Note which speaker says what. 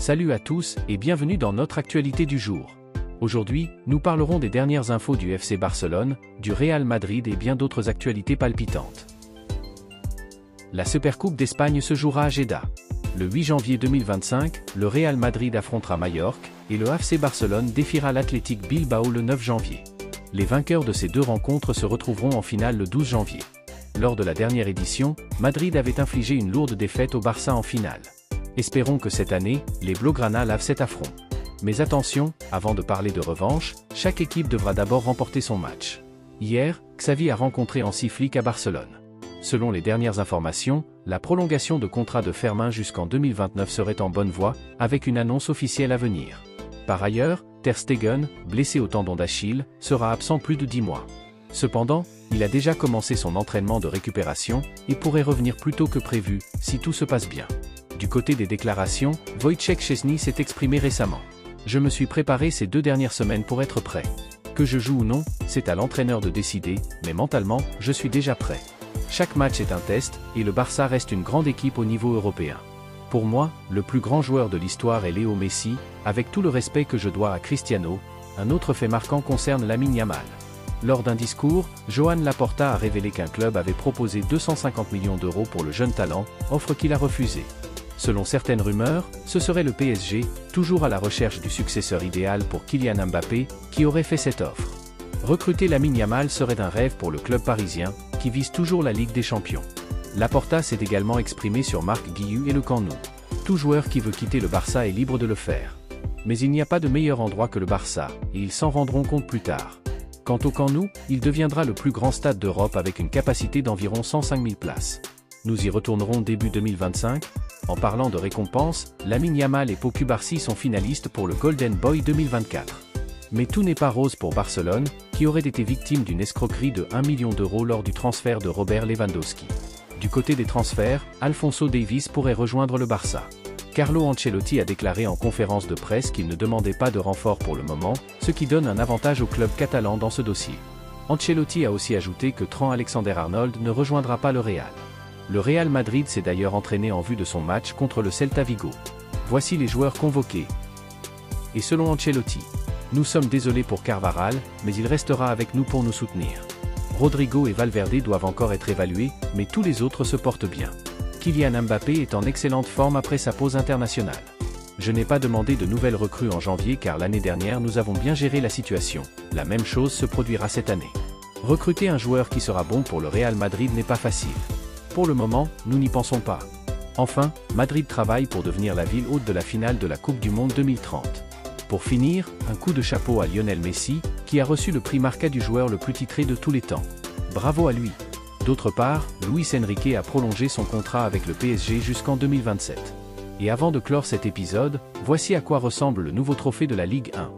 Speaker 1: Salut à tous et bienvenue dans notre actualité du jour. Aujourd'hui, nous parlerons des dernières infos du FC Barcelone, du Real Madrid et bien d'autres actualités palpitantes. La Supercoupe d'Espagne se jouera à Jeddah. Le 8 janvier 2025, le Real Madrid affrontera Majorque et le FC Barcelone défiera l'Athletic Bilbao le 9 janvier. Les vainqueurs de ces deux rencontres se retrouveront en finale le 12 janvier. Lors de la dernière édition, Madrid avait infligé une lourde défaite au Barça en finale. Espérons que cette année, les Blaugrana lavent cet affront. Mais attention, avant de parler de revanche, chaque équipe devra d'abord remporter son match. Hier, Xavi a rencontré Hansi Flick à Barcelone. Selon les dernières informations, la prolongation de contrat de Fermin jusqu'en 2029 serait en bonne voie, avec une annonce officielle à venir. Par ailleurs, Ter Stegen, blessé au tendon d'Achille, sera absent plus de 10 mois. Cependant, il a déjà commencé son entraînement de récupération et pourrait revenir plus tôt que prévu, si tout se passe bien. Du côté des déclarations, Wojciech Szczesny s'est exprimé récemment. « Je me suis préparé ces 2 dernières semaines pour être prêt. Que je joue ou non, c'est à l'entraîneur de décider, mais mentalement, je suis déjà prêt. Chaque match est un test, et le Barça reste une grande équipe au niveau européen. Pour moi, le plus grand joueur de l'histoire est Léo Messi, avec tout le respect que je dois à Cristiano. » Un autre fait marquant concerne Lamine Yamal. Lors d'un discours, Joan Laporta a révélé qu'un club avait proposé 250 millions d'euros pour le jeune talent, offre qu'il a refusée. Selon certaines rumeurs, ce serait le PSG, toujours à la recherche du successeur idéal pour Kylian Mbappé, qui aurait fait cette offre. Recruter Lamine Yamal serait un rêve pour le club parisien, qui vise toujours la Ligue des Champions. Laporta s'est également exprimé sur Marc Guiu et le Camp Nou. Tout joueur qui veut quitter le Barça est libre de le faire. Mais il n'y a pas de meilleur endroit que le Barça, et ils s'en rendront compte plus tard. Quant au Camp Nou, il deviendra le plus grand stade d'Europe avec une capacité d'environ 105 000 places. Nous y retournerons début 2025. En parlant de récompenses, Lamine Yamal et Pau Cubarsí sont finalistes pour le Golden Boy 2024. Mais tout n'est pas rose pour Barcelone, qui aurait été victime d'une escroquerie de 1 million d'euros lors du transfert de Robert Lewandowski. Du côté des transferts, Alphonso Davies pourrait rejoindre le Barça. Carlo Ancelotti a déclaré en conférence de presse qu'il ne demandait pas de renfort pour le moment, ce qui donne un avantage au club catalan dans ce dossier. Ancelotti a aussi ajouté que Trent Alexander-Arnold ne rejoindra pas le Real. Le Real Madrid s'est d'ailleurs entraîné en vue de son match contre le Celta Vigo. Voici les joueurs convoqués. Et selon Ancelotti, nous sommes désolés pour Carvajal, mais il restera avec nous pour nous soutenir. Rodrigo et Valverde doivent encore être évalués, mais tous les autres se portent bien. Kylian Mbappé est en excellente forme après sa pause internationale. Je n'ai pas demandé de nouvelles recrues en janvier car l'année dernière nous avons bien géré la situation. La même chose se produira cette année. Recruter un joueur qui sera bon pour le Real Madrid n'est pas facile. Pour le moment, nous n'y pensons pas. Enfin, Madrid travaille pour devenir la ville hôte de la finale de la Coupe du Monde 2030. Pour finir, un coup de chapeau à Lionel Messi, qui a reçu le prix Marca du joueur le plus titré de tous les temps. Bravo à lui. D'autre part, Luis Enrique a prolongé son contrat avec le PSG jusqu'en 2027. Et avant de clore cet épisode, voici à quoi ressemble le nouveau trophée de la Ligue 1.